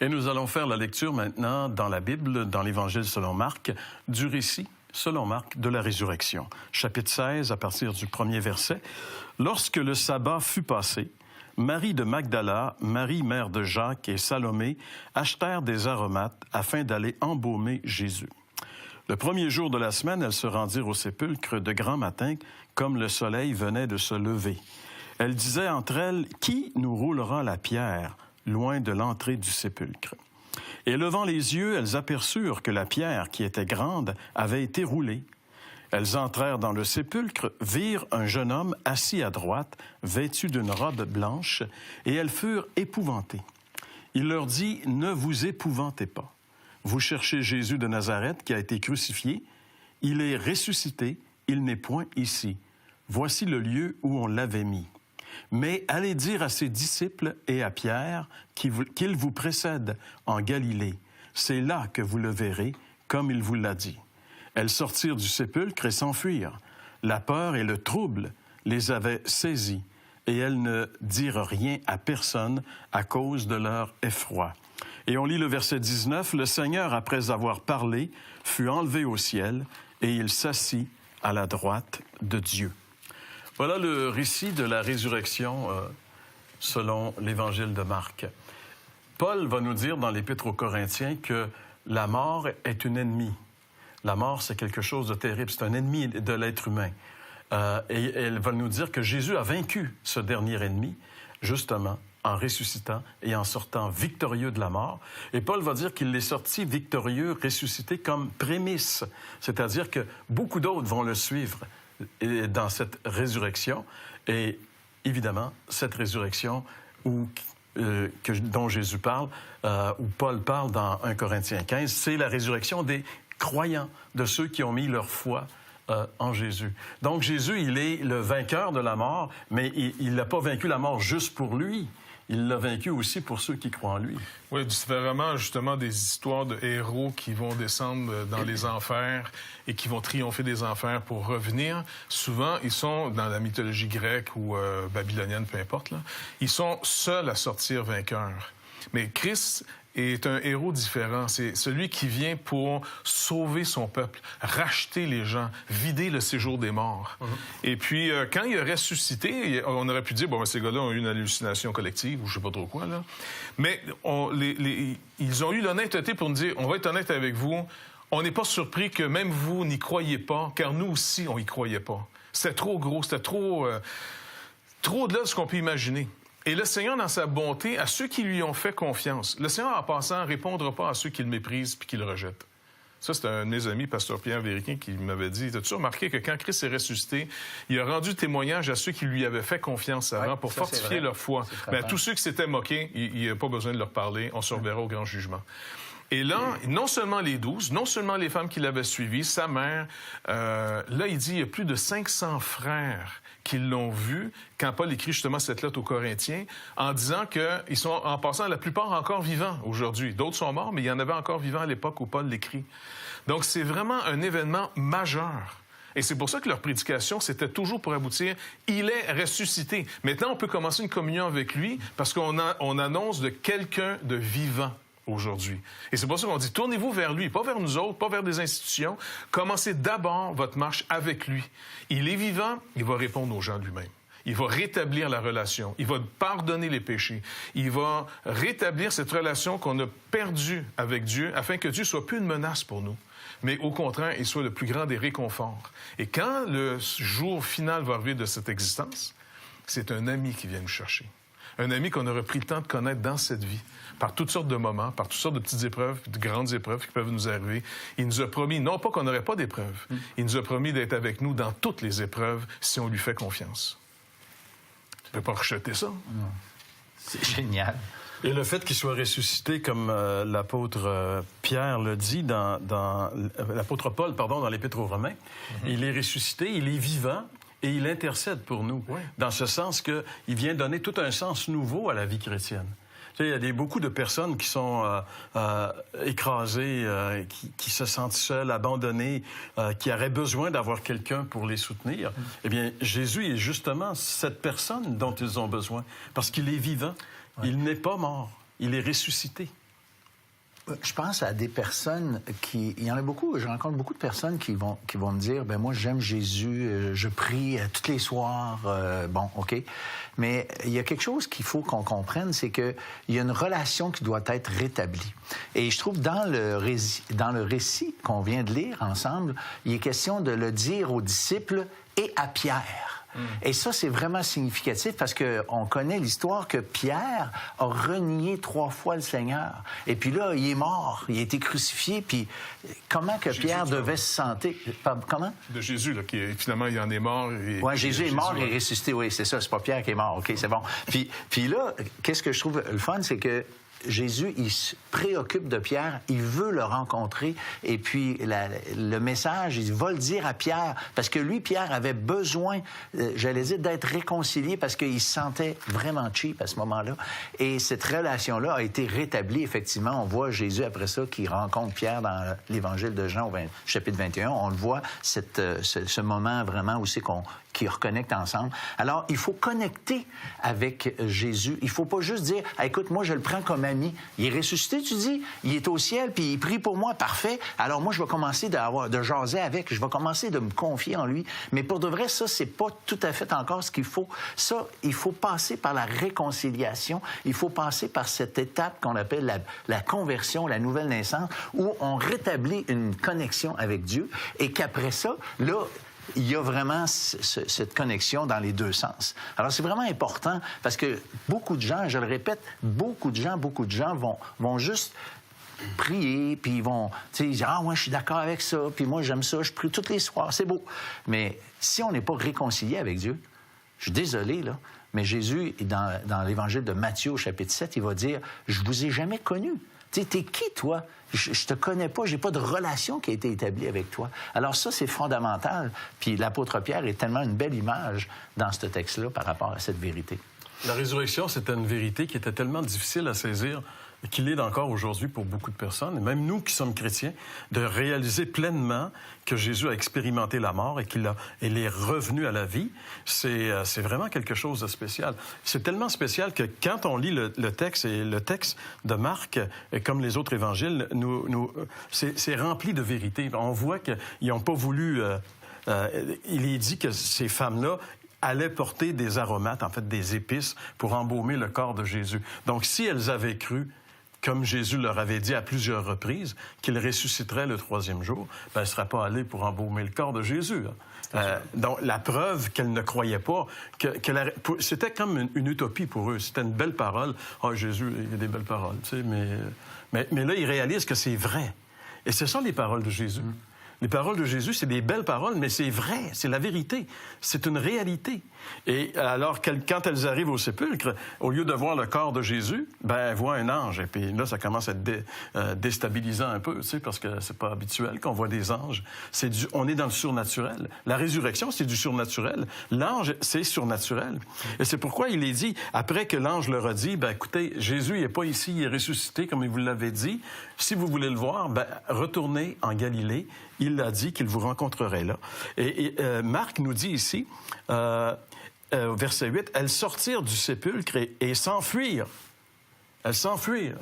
Et nous allons faire la lecture maintenant dans la Bible, dans l'Évangile selon Marc, du récit selon Marc de la résurrection. Chapitre 16, à partir du premier verset. « Lorsque le sabbat fut passé, Marie de Magdala, Marie mère de Jacques et Salomé achetèrent des aromates afin d'aller embaumer Jésus. Le premier jour de la semaine, elles se rendirent au sépulcre de grand matin, comme le soleil venait de se lever. Elles disaient entre elles, « Qui nous roulera la pierre loin de l'entrée du sépulcre? » Et levant les yeux, elles aperçurent que la pierre, qui était grande, avait été roulée. Elles entrèrent dans le sépulcre, virent un jeune homme assis à droite, vêtu d'une robe blanche, et elles furent épouvantées. Il leur dit, « Ne vous épouvantez pas. Vous cherchez Jésus de Nazareth qui a été crucifié. Il est ressuscité, il n'est point ici. Voici le lieu où on l'avait mis. Mais allez dire à ses disciples et à Pierre qu'il vous précède en Galilée. C'est là que vous le verrez, comme il vous l'a dit. » Elles sortirent du sépulcre et s'enfuirent. La peur et le trouble les avaient saisies, et elles ne dirent rien à personne à cause de leur effroi. Et on lit le verset 19. « Le Seigneur, après avoir parlé, fut enlevé au ciel, et il s'assit à la droite de Dieu. » Voilà le récit de la résurrection selon l'Évangile de Marc. Paul va nous dire dans l'Épître aux Corinthiens que la mort est une ennemie. La mort, c'est quelque chose de terrible, c'est un ennemi de l'être humain. Et elle va nous dire que Jésus a vaincu ce dernier ennemi, justement, en ressuscitant et en sortant victorieux de la mort. Et Paul va dire qu'il est sorti victorieux, ressuscité comme prémisse, c'est-à-dire que beaucoup d'autres vont le suivre dans cette résurrection. Et évidemment, cette résurrection dont Jésus parle, où Paul parle dans 1 Corinthiens 15, c'est la résurrection des croyants, de ceux qui ont mis leur foi en Jésus. Donc Jésus, il est le vainqueur de la mort, mais il n'a pas vaincu la mort juste pour lui. Il l'a vaincu aussi pour ceux qui croient en lui. Oui, c'est vraiment justement des histoires de héros qui vont descendre dans les enfers et qui vont triompher des enfers pour revenir. Souvent, ils sont, dans la mythologie grecque ou babylonienne, peu importe, là, ils sont seuls à sortir vainqueurs. Mais Christ est un héros différent. C'est celui qui vient pour sauver son peuple, racheter les gens, vider le séjour des morts. Et puis, quand il a ressuscité, on aurait pu dire, bon, ces gars-là ont eu une hallucination collective ou je sais pas trop quoi, là. Mais ils ont eu l'honnêteté pour nous dire, on va être honnête avec vous, on n'est pas surpris que même vous n'y croyez pas, car nous aussi, on y croyait pas. C'était trop gros, c'était trop au-delà de ce qu'on peut imaginer. Et le Seigneur, dans sa bonté, à ceux qui lui ont fait confiance, le Seigneur, en passant, ne répondra pas à ceux qui le méprisent puis qui le rejettent. Ça, c'est un de mes amis, pasteur Pierre Vériquin, qui m'avait dit, « As-tu remarqué que quand Christ est ressuscité, il a rendu témoignage à ceux qui lui avaient fait confiance avant pour fortifier leur foi. Mais à tous ceux qui s'étaient moqués, il n'a pas besoin de leur parler. On se reverra au grand jugement. » Et là, non seulement les 12, non seulement les femmes qui l'avaient suivi, sa mère, là, il dit, il y a plus de 500 frères qui l'ont vu quand Paul écrit justement cette lettre aux Corinthiens, en disant qu'ils sont, en passant, la plupart encore vivants aujourd'hui. D'autres sont morts, mais il y en avait encore vivants à l'époque où Paul l'écrit. Donc, c'est vraiment un événement majeur. Et c'est pour ça que leur prédication, c'était toujours pour aboutir, il est ressuscité. Maintenant, on peut commencer une communion avec lui parce qu'on annonce de quelqu'un de vivant aujourd'hui. Et c'est pour ça qu'on dit, tournez-vous vers lui, pas vers nous autres, pas vers des institutions. Commencez d'abord votre marche avec lui. Il est vivant, il va répondre aux gens lui-même. Il va rétablir la relation. Il va pardonner les péchés. Il va rétablir cette relation qu'on a perdue avec Dieu afin que Dieu soit plus une menace pour nous. Mais au contraire, il soit le plus grand des réconforts. Et quand le jour final va arriver de cette existence, c'est un ami qui vient nous chercher. Un ami qu'on aurait pris le temps de connaître dans cette vie, par toutes sortes de moments, par toutes sortes de petites épreuves, de grandes épreuves qui peuvent nous arriver. Il nous a promis, non pas qu'on n'aurait pas d'épreuves, il nous a promis d'être avec nous dans toutes les épreuves si on lui fait confiance. Tu ne peux pas rejeter ça. Non. C'est génial. Et le fait qu'il soit ressuscité, comme l'apôtre Pierre le dit, l'apôtre Paul, pardon, dans l'Épître aux Romains, il est ressuscité, il est vivant, et il intercède pour nous, dans ce sens qu'il vient donner tout un sens nouveau à la vie chrétienne. Tu sais, il y a beaucoup de personnes qui sont écrasées, qui se sentent seules, abandonnées, qui auraient besoin d'avoir quelqu'un pour les soutenir. Eh bien, Jésus est justement cette personne dont ils ont besoin, parce qu'il est vivant. Il n'est pas mort, il est ressuscité. Je pense à des personnes qui... Il y en a beaucoup, je rencontre beaucoup de personnes qui vont me dire, ben moi, j'aime Jésus, je prie tous les soirs, bon, OK. Mais il y a quelque chose qu'il faut qu'on comprenne, c'est qu'il y a une relation qui doit être rétablie. Et je trouve dans le récit qu'on vient de lire ensemble, il est question de le dire aux disciples et à Pierre. Et ça, c'est vraiment significatif parce qu'on connaît l'histoire que Pierre a renié 3 fois le Seigneur. Et puis là, il est mort, il a été crucifié. Puis comment que Pierre devait se sentir? Comment? De Jésus, là, qui finalement, il en est mort. Oui, Jésus est mort et ressuscité, oui, c'est ça, c'est pas Pierre qui est mort, OK, c'est bon. Puis là, qu'est-ce que je trouve le fun, c'est que Jésus, il se préoccupe de Pierre, il veut le rencontrer, et puis le message, il va le dire à Pierre, parce que lui, Pierre, avait besoin, j'allais dire, d'être réconcilié, parce qu'il se sentait vraiment cheap à ce moment-là. Et cette relation-là a été rétablie, effectivement. On voit Jésus, après ça, qui rencontre Pierre dans l'Évangile de Jean, au chapitre 21. On le voit, ce moment vraiment où c'est qui reconnectent ensemble. Alors, il faut connecter avec Jésus. Il ne faut pas juste dire, ah, écoute, moi, je le prends comme ami. Il est ressuscité, tu dis, il est au ciel, puis il prie pour moi, parfait. Alors, moi, je vais commencer de jaser avec, je vais commencer de me confier en lui. Mais pour de vrai, ça, c'est pas tout à fait encore ce qu'il faut. Ça, il faut passer par la réconciliation. Il faut passer par cette étape qu'on appelle la conversion, la nouvelle naissance, où on rétablit une connexion avec Dieu et qu'après ça, là, il y a vraiment cette connexion dans les deux sens. Alors, c'est vraiment important parce que beaucoup de gens, je le répète, beaucoup de gens vont juste prier, puis ils vont dire « Ah, moi, je suis d'accord avec ça, puis moi, j'aime ça, je prie tous les soirs, c'est beau. » Mais si on n'est pas réconcilié avec Dieu, je suis désolé, là, mais Jésus, dans l'Évangile de Matthieu, au chapitre 7, il va dire « Je vous ai jamais connu. » Tu sais, t'es qui, toi? Je te connais pas, j'ai pas de relation qui a été établie avec toi. Alors ça, c'est fondamental. Puis l'apôtre Pierre est tellement une belle image dans ce texte-là par rapport à cette vérité. La résurrection, c'était une vérité qui était tellement difficile à saisir qu'il est encore aujourd'hui pour beaucoup de personnes, et même nous qui sommes chrétiens, de réaliser pleinement que Jésus a expérimenté la mort et qu'il est revenu à la vie. C'est vraiment quelque chose de spécial. C'est tellement spécial que quand on lit le texte, et le texte de Marc, comme les autres évangiles, c'est rempli de vérité. On voit qu'ils n'ont pas voulu... il est dit que ces femmes-là allaient porter des aromates, en fait des épices, pour embaumer le corps de Jésus. Donc, si elles avaient cru, comme Jésus leur avait dit à plusieurs reprises, qu'il ressusciterait le 3e jour, ben, elles ne seraient pas allées pour embaumer le corps de Jésus. Donc, la preuve qu'elles ne croyaient pas, c'était comme une utopie pour eux. C'était une belle parole. « Ah, Jésus, il y a des belles paroles. » tu sais, mais là, ils réalisent que c'est vrai. Et ce sont les paroles de Jésus. Les paroles de Jésus, c'est des belles paroles, mais c'est vrai, c'est la vérité. C'est une réalité. Et alors, quand elles arrivent au sépulcre, au lieu de voir le corps de Jésus, ben, elles voient un ange. Et puis là, ça commence à être déstabilisant un peu, tu sais, parce que c'est pas habituel qu'on voit des anges. On est dans le surnaturel. La résurrection, c'est du surnaturel. L'ange, c'est surnaturel. Et c'est pourquoi il est dit, après que l'ange leur a dit, ben, écoutez, Jésus n'est pas ici, il est ressuscité, comme il vous l'avait dit. Si vous voulez le voir, ben, retournez en Galilée. Il a dit qu'il vous rencontrerait là. Et Marc nous dit ici, verset 8, « Elles sortirent du sépulcre et s'enfuirent. » Elles s'enfuirent.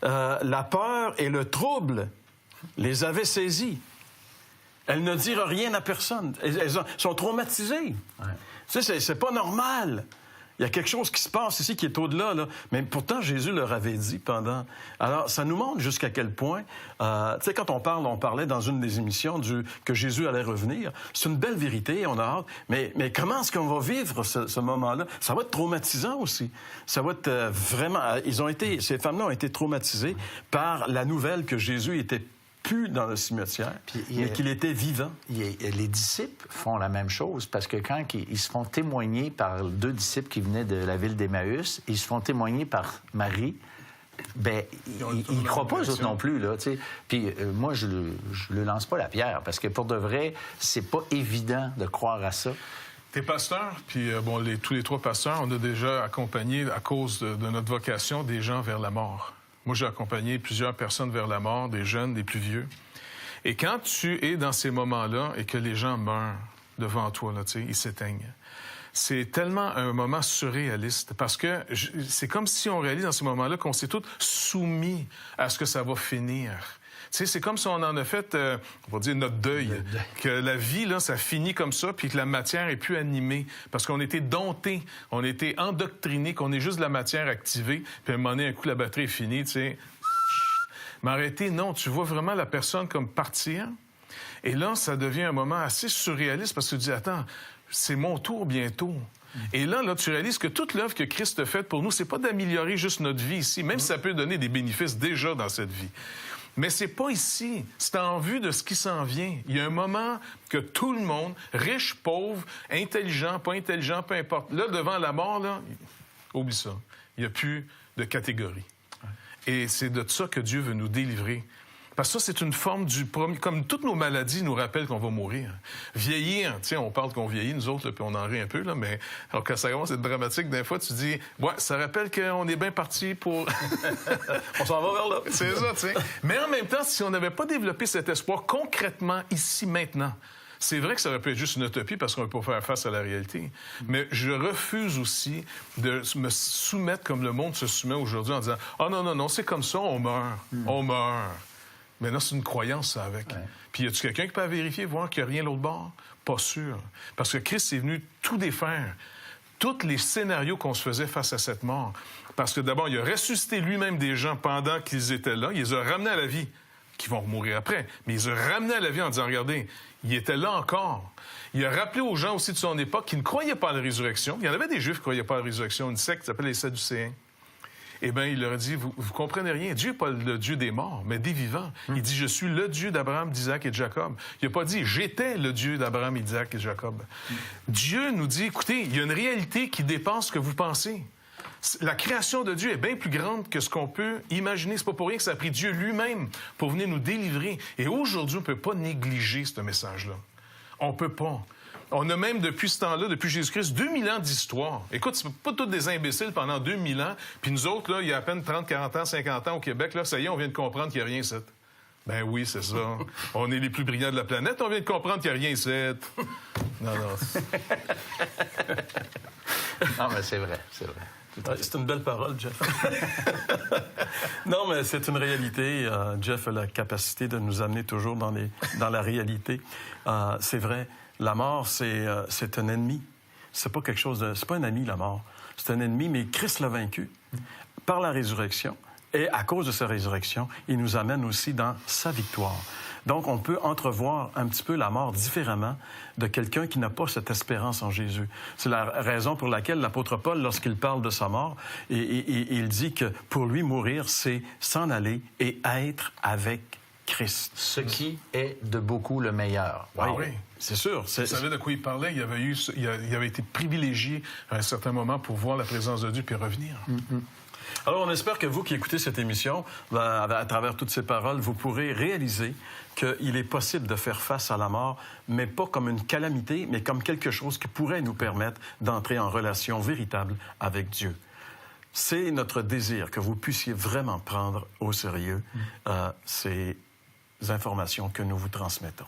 La peur et le trouble les avaient saisies. Elles ne dirent rien à personne. Elles sont traumatisées. Ouais. Tu sais, c'est pas normal. Il y a quelque chose qui se passe ici qui est au-delà, là. Mais pourtant, Jésus leur avait dit pendant... Alors, ça nous montre jusqu'à quel point... tu sais, quand on parlait dans une des émissions que Jésus allait revenir. C'est une belle vérité, on a hâte. Mais comment est-ce qu'on va vivre ce moment-là? Ça va être traumatisant aussi. Ça va être vraiment... Ces femmes-là ont été traumatisées par la nouvelle que Jésus était plus dans le cimetière, mais qu'il était vivant. Les disciples font la même chose, parce que quand ils se font témoigner par 2 disciples qui venaient de la ville d'Emmaüs, ils se font témoigner par Marie, ben ils ne croient pas aux autres non plus, là, tu sais. Puis moi, je le lance pas la pierre, parce que pour de vrai, c'est pas évident de croire à ça. T'es pasteur, puis tous les 3 pasteurs, on a déjà accompagné, à cause de notre vocation, des gens vers la mort. Moi, j'ai accompagné plusieurs personnes vers la mort, des jeunes, des plus vieux. Et quand tu es dans ces moments-là et que les gens meurent devant toi, là, tu sais, ils s'éteignent, c'est tellement un moment surréaliste parce que c'est comme si on réalise dans ce moment-là qu'on s'est tous soumis à ce que ça va finir. Tu sais, c'est comme si on en a fait, on va dire, notre deuil. Que la vie, là, ça finit comme ça, puis que la matière est plus animée. Parce qu'on était domptés, on était endoctrinés, qu'on est juste de la matière activée, puis à un moment donné, un coup, la batterie est finie, tu sais. Mais arrêtez, non, tu vois vraiment la personne comme partir. Et là, ça devient un moment assez surréaliste parce que tu dis, attends, c'est mon tour bientôt. Et là, tu réalises que toute l'œuvre que Christ a faite pour nous, c'est pas d'améliorer juste notre vie ici, même si ça peut donner des bénéfices déjà dans cette vie. Mais c'est pas ici. C'est en vue de ce qui s'en vient. Il y a un moment que tout le monde, riche, pauvre, intelligent, pas intelligent, peu importe, là, devant la mort, là, oublie ça. Il n'y a plus de catégorie. Et c'est de ça que Dieu veut nous délivrer. Parce que ça, c'est une forme du premier... Comme toutes nos maladies nous rappellent qu'on va mourir. Vieillir, tu sais, on parle qu'on vieillit, nous autres, là, puis on en rit un peu, là, mais alors, quand ça commence à être dramatique, des fois, tu dis, ouais, ça rappelle qu'on est bien parti pour... On s'en va vers là. C'est ça, tu sais. Mais en même temps, si on n'avait pas développé cet espoir concrètement, ici, maintenant, c'est vrai que ça aurait pu être juste une utopie parce qu'on ne peut pas faire face à la réalité. Mais je refuse aussi de me soumettre comme le monde se soumet aujourd'hui en disant « Ah non, non, non, c'est comme ça, on meurt. On meurt. » Mais là, c'est une croyance, ça, avec. Ouais. Puis, y a-tu quelqu'un qui peut vérifier, voir qu'il n'y a rien l'autre bord? Pas sûr. Parce que Christ est venu tout défaire. Tous les scénarios qu'on se faisait face à cette mort. Parce que d'abord, il a ressuscité lui-même des gens pendant qu'ils étaient là. Il les a ramenés à la vie, qui vont mourir après. Mais il les a ramenés à la vie en disant, regardez, il était là encore. Il a rappelé aux gens aussi de son époque qui ne croyaient pas à la résurrection. Il y en avait des Juifs qui ne croyaient pas à la résurrection. Une secte qui s'appelle les Sadducéens. Eh bien, il leur a dit, vous comprenez rien. Dieu n'est pas le Dieu des morts, mais des vivants. Il dit, je suis le Dieu d'Abraham, d'Isaac et de Jacob. Il n'a pas dit, j'étais le Dieu d'Abraham, d'Isaac et de Jacob. Dieu nous dit, écoutez, il y a une réalité qui dépasse ce que vous pensez. La création de Dieu est bien plus grande que ce qu'on peut imaginer. C'est pas pour rien que ça a pris Dieu lui-même pour venir nous délivrer. Et aujourd'hui, on ne peut pas négliger ce message-là. On ne peut pas. On a même, depuis ce temps-là, depuis Jésus-Christ, 2000 ans d'histoire. Écoute, c'est pas tous des imbéciles pendant 2000 ans. Puis nous autres, là, il y a à peine 30, 40 ans, 50 ans au Québec, là, ça y est, on vient de comprendre qu'il n'y a rien ici. Ben oui, c'est ça. On est les plus brillants de la planète, on vient de comprendre qu'il n'y a rien ici. Non, non. Non, mais c'est vrai, c'est vrai. C'est une belle parole, Jeff. Non, mais c'est une réalité. Jeff a la capacité de nous amener toujours dans la réalité. C'est vrai. La mort, c'est un ennemi. C'est pas quelque chose de... C'est pas un ami, la mort. C'est un ennemi, mais Christ l'a vaincu par la résurrection. Et à cause de sa résurrection, il nous amène aussi dans sa victoire. Donc, on peut entrevoir un petit peu la mort différemment de quelqu'un qui n'a pas cette espérance en Jésus. C'est la raison pour laquelle l'apôtre Paul, lorsqu'il parle de sa mort, il dit que pour lui, mourir, c'est s'en aller et être avec Christ. Ce qui est de beaucoup le meilleur. Wow. Ah oui. C'est sûr. Vous savez de quoi il parlait? Il avait été privilégié à un certain moment pour voir la présence de Dieu puis revenir. Mm-hmm. Alors, on espère que vous qui écoutez cette émission, à travers toutes ces paroles, vous pourrez réaliser qu'il est possible de faire face à la mort, mais pas comme une calamité, mais comme quelque chose qui pourrait nous permettre d'entrer en relation véritable avec Dieu. C'est notre désir que vous puissiez vraiment prendre au sérieux ces informations que nous vous transmettons.